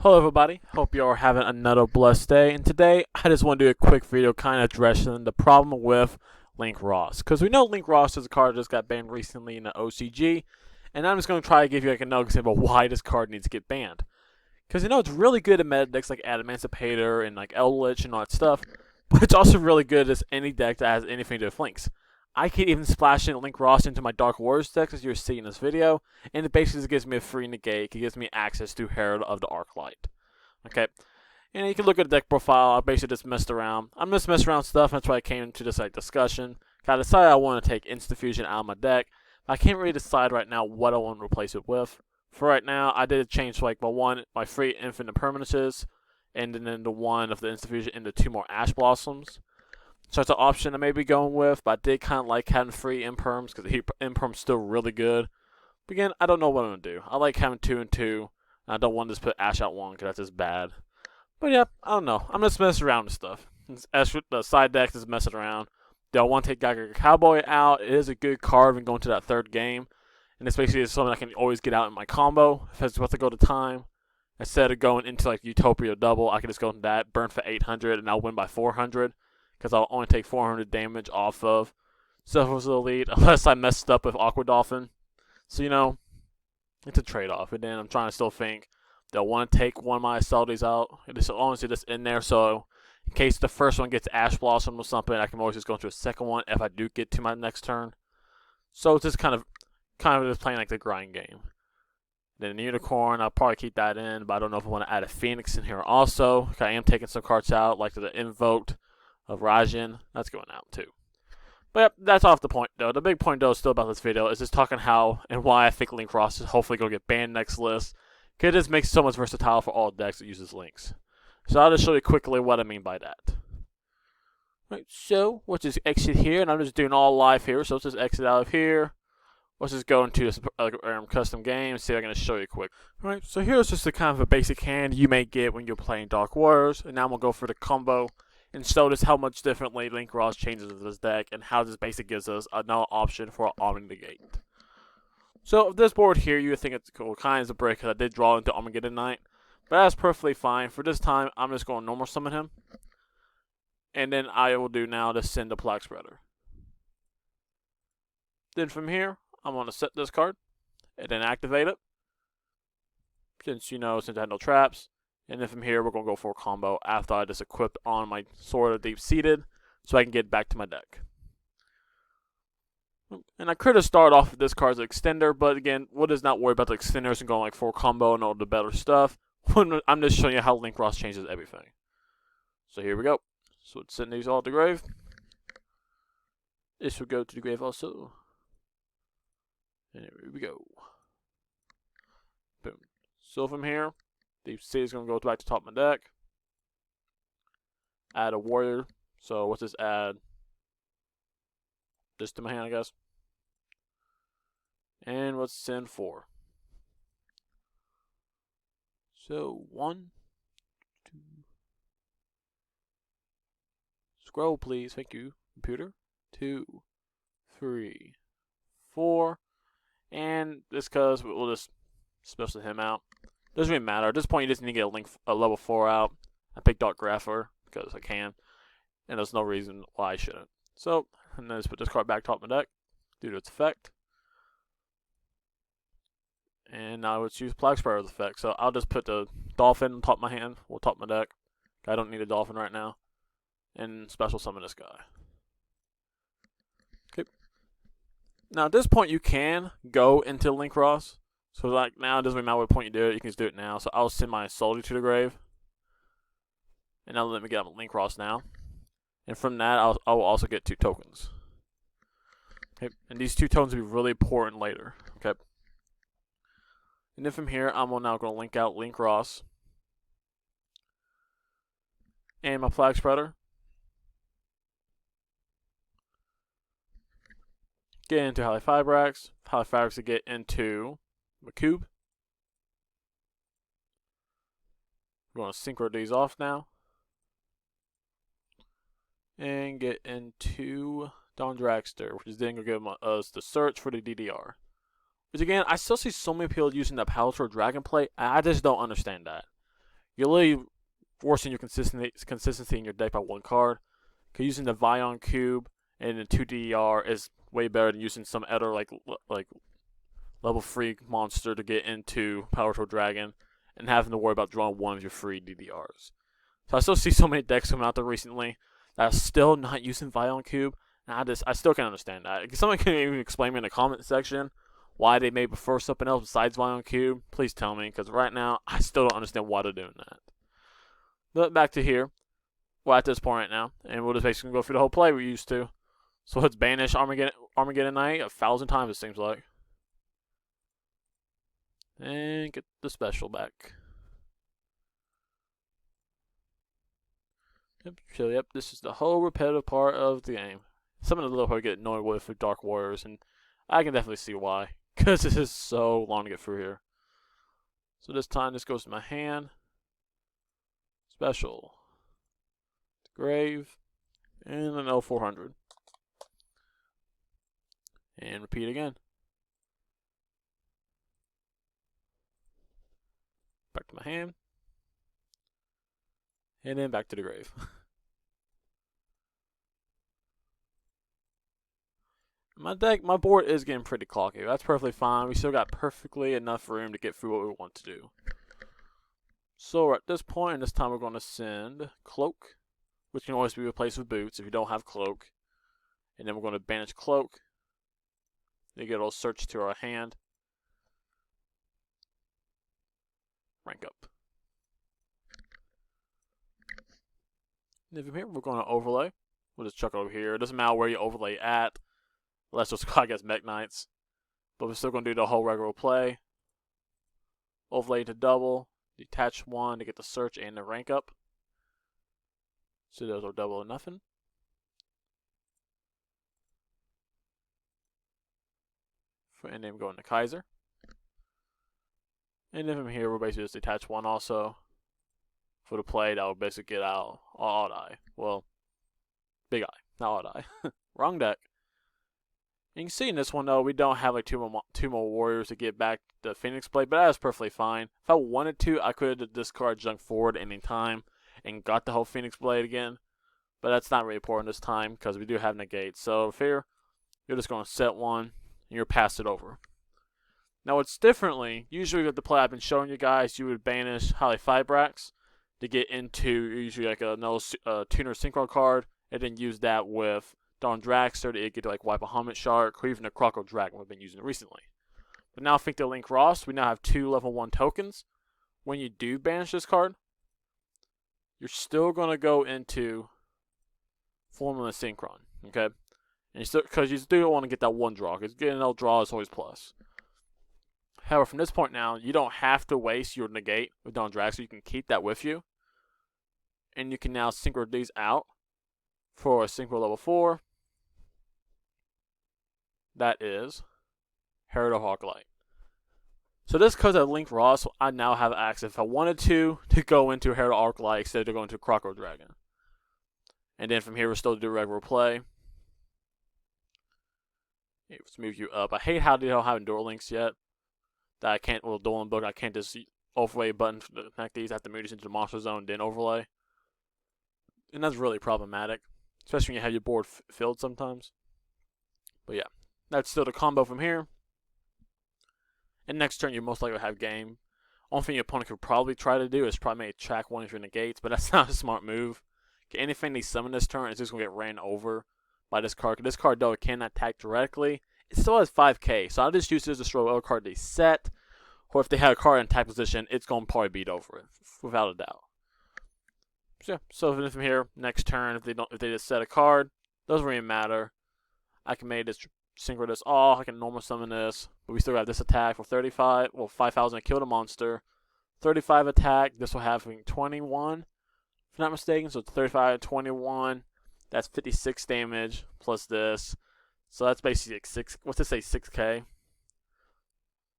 Hello everybody, hope you are having another blessed day, and today I just want to do a quick video kind of addressing the problem with Linkross. Because we know Linkross is a card that just got banned recently in the OCG, and I'm just going to try to give you like another example of why this card needs to get banned. Because it's really good in meta decks like Emancipator and like Eldritch and all that stuff, but it's also really good as any deck that has anything to do with links. I can even splash in Linkross into my Dark Warriors decks as you're seeing in this video, and it basically just gives me a free negate. It gives me access to Herald of the Arclight. Okay, and you can look at the deck profile. I basically just messed around. I'm just messing around stuff. That's why I came into this discussion. I decided I want to take Instant Fusion out of my deck. I can't really decide right now what I want to replace it with. For right now, I did change like my free Infinite Permanences, and then the one of the Instant Fusion into 2 more Ash Blossoms. So that's an option I may be going with, but I did kind of like having free Imperms because Imperm's still really good. But again, I don't know what I'm going to do. I like having 2 and 2. And I don't want to just put Ash out 1 because that's just bad. But yeah, I don't know. I'm just messing around with stuff. As for the side deck is messing around. Do I want to take Geiger Cowboy out? It is a good card when going to that 3rd game. And it's basically something I can always get out in my combo if it's supposed to go to time. Instead of going into like Utopia double, I can just go into that, burn for 800, and I'll win by 400. Because I'll only take 400 damage off of Selfless Elite, unless I messed up with Aqua Dolphin. So, it's a trade-off. And then I'm trying to still think, do I want to take one of my Salties out? It's honestly just in there, so in case the first one gets Ash Blossom or something, I can always just go into a second one if I do get to my next turn. So it's just kind of just playing like the grind game. Then the Unicorn, I'll probably keep that in, but I don't know if I want to add a Phoenix in here also. I am taking some cards out, like the Invoked of Rajin. That's going out too. But yep, that's off the point though. The big point though still about this video is just talking how and why I think Linkross is hopefully going to get banned next list. Because it just makes it so much versatile for all decks that uses links. So I'll just show you quickly what I mean by that. Right, so let's just exit here, and I'm just doing all live here. So let's just exit out of here. Let's just go into this custom game and see if I can just show you quick. Alright, so here's just a kind of a basic hand you may get when you're playing Dark Warriors. And now I'm going to go for the combo and show us how much differently Linkross changes this deck and how this basically gives us another option for Omni Negate. So this board here, you would think it's cool, kind of a brick because I did draw into Armageddon Knight. But that's perfectly fine. For this time, I'm just going to normal summon him. And then I will do now to send a Plague Spreader. Then from here, I'm going to set this card and then activate it. Since I had no traps. And then from here, we're going to go for a combo after I just equipped on my Sword of Deep Seated so I can get back to my deck. And I could have started off with this card as an extender, but again, we'll just not worry about the extenders and going like for a combo and all the better stuff. I'm just showing you how Linkross changes everything. So here we go. So let's send these all to the grave. This will go to the grave also. And here we go. Boom. So from here, Deep Sea is going to go back to the top of my deck. Add a warrior. So let's just add this to my hand, I guess. And let's send 4. So 1, 2. Scroll, please. Thank you, computer. 2, 3, 4. And this because we'll just special him out. Doesn't really matter. At this point, you just need to get a level 4 out. I picked Dark Grapher because I can. And there's no reason why I shouldn't. So, and then just put this card back top of my deck due to its effect. And now let's use Plague Spreader as effect. So I'll just put the Dolphin on top of my hand, or top of my deck. I don't need a Dolphin right now. And special summon this guy. Okay. Now at this point, you can go into Linkross. So like now, it doesn't really matter what point you do it, you can just do it now. So I'll send my Salty to the grave. And now let me get Linkross now. And from that, I will also get 2 tokens. Okay, and these 2 tokens will be really important later. Okay. And then from here, I'm now going to link out Linkross. And my Plague Spreader. Get into Halifabrax. Halifabrax to get into the cube. We're going to synchro these off now. And get into Don Dragster, which is then going to give us the search for the DDR. Which again, I still see so many people using the Pallitor Dragon Plate. I just don't understand that. You're literally forcing your consistency in your deck by one card. Because using the Vion Cube and the 2 DER is way better than using some other like level 3 monster to get into Powerful Dragon and having to worry about drawing one of your free DDRs. So I still see so many decks coming out there recently that are still not using Vion Cube, and I still can't understand that. If someone can even explain me in the comment section why they may prefer something else besides Vion Cube, please tell me, because right now I still don't understand why they're doing that. But back to here, we're at this point right now, and we'll just basically go through the whole play we used to. So let's banish Armageddon Knight 1,000 times, it seems like. And get the special back. Yep, this is the whole repetitive part of the game. Some of the little part I get annoyed with Dark Warriors, and I can definitely see why. Because this is so long to get through here. So this time, this goes to my hand. Special. Grave. And an L400. And repeat again. Back to my hand. And then back to the grave. My board is getting pretty clocky. That's perfectly fine. We still got perfectly enough room to get through what we want to do. So at this point, this time we're going to send Cloak, which can always be replaced with Boots if you don't have Cloak. And then we're going to banish Cloak. Then get a little search to our hand. Rank up. And from here, we're going to overlay. We'll just chuck it over here. It doesn't matter where you overlay at. Unless it's, I guess, Mech Knights. But we're still going to do the whole regular play. Overlay to double. Detach one to get the search and the rank up. So those are double or nothing. And then go into Kaiser. And then from here, we'll basically just detach one also. For the play, that will basically get out Odd Eye. Well, Big Eye, not Odd Eye. Wrong deck. You can see in this one, though, we don't have like two more warriors to get back the Phoenix Blade, but that's perfectly fine. If I wanted to, I could have discarded Junk Forward any time and got the whole Phoenix Blade again. But that's not really important this time because we do have negate. So here, you're just going to set one and you're pass it over. Now, what's differently, usually with the play I've been showing you guys, you would banish Holly Fibrax to get into usually like another tuner synchro card and then use that with Dawn Dragster to get to like wipe a Helmet Shark or even a Crocodile Dragon we've been using it recently. But now think the Linkross, we now have 2 level 1 tokens. When you do banish this card, you're still going to go into Formula Synchron, okay? And because you still want to get that one draw, because getting another draw is always plus. However, from this point now, you don't have to waste your negate with Dawn Dragster. You can keep that with you. And you can now synchro these out for a synchro level 4. That is Herald of Arclight. So this because of Linkross, I now have access, if I wanted to go into Herald of Arclight instead of going to Crocodile Dragon. And then from here, we're still do regular play. Let's move you up. I hate how they don't have Duel Links yet. That I can't, well, Duel Book, I can't just overlay a button to connect these. I have to move these into the monster zone, then overlay. And that's really problematic, especially when you have your board filled sometimes. But yeah, that's still the combo from here. And next turn, you most likely have game. Only thing your opponent could probably try to do is probably maybe track one of your negates, but that's not a smart move. Okay, anything they summon this turn is just going to get ran over by this card. This card, though, it cannot attack directly. It still has 5k, so I'll just use this to destroy whatever card they set. Or if they have a card in attack position, it's going to probably beat over it, without a doubt. So yeah, so from here, next turn, if they just set a card, doesn't really matter. I can make this synchro this off. I can normal summon this, but we still have this attack for 35. Well, 5,000 to kill the monster. 35 attack. This will have 21, if I'm not mistaken. So it's 35 to 21. That's 56 damage plus this. So that's basically like 6k.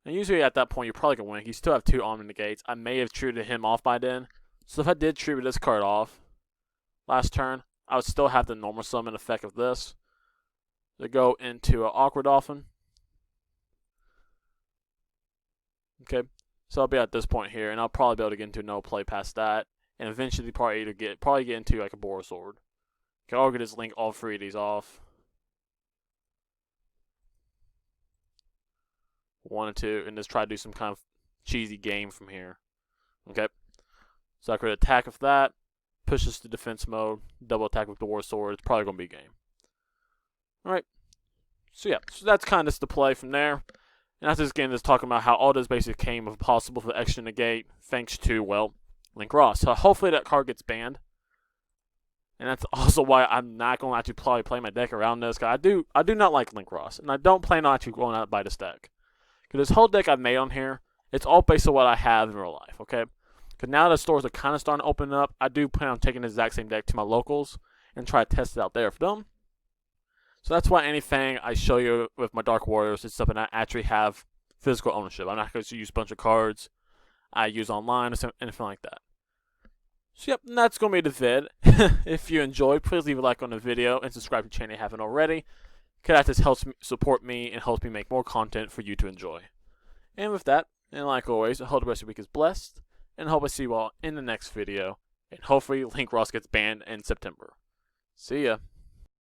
And usually at that point, you're probably going to win. You still have 2 armor negates. I may have treated him off by then. So if I did tribute this card off last turn, I would still have the normal summon effect of this to go into an Aqua Dolphin. Okay. So I'll be at this point here, and I'll probably be able to get into no play past that, and eventually probably get into like a Boar Sword. Okay, I'll get this link all three of these off. 1 and 2, and just try to do some kind of cheesy game from here. Okay, so I could attack with that, push this to defense mode, double attack with the War Sword. It's probably gonna be game. All right, so yeah, so that's kind of just the play from there. And that's this game that's talking about how all this basically came of possible for the extra negate, thanks to, well, Linkross. So hopefully that card gets banned. And that's also why I'm not going to actually probably play my deck around this. Cause I do not like Linkross, and I don't plan on actually going out by this deck. Because this whole deck I've made on here, it's all based on what I have in real life, okay? Because now the stores are kind of starting to open up, I do plan on taking the exact same deck to my locals and try to test it out there for them. So that's why anything I show you with my Dark Warriors is something I actually have physical ownership. I'm not going to use a bunch of cards I use online or anything like that. So yep, that's going to be the vid. If you enjoyed, please leave a like on the video and subscribe to the channel if you haven't already. Because that just helps support me and helps me make more content for you to enjoy. And with that, and like always, I hope the rest of your week is blessed. And I hope I see you all in the next video. And hopefully Linkross gets banned in September. See ya.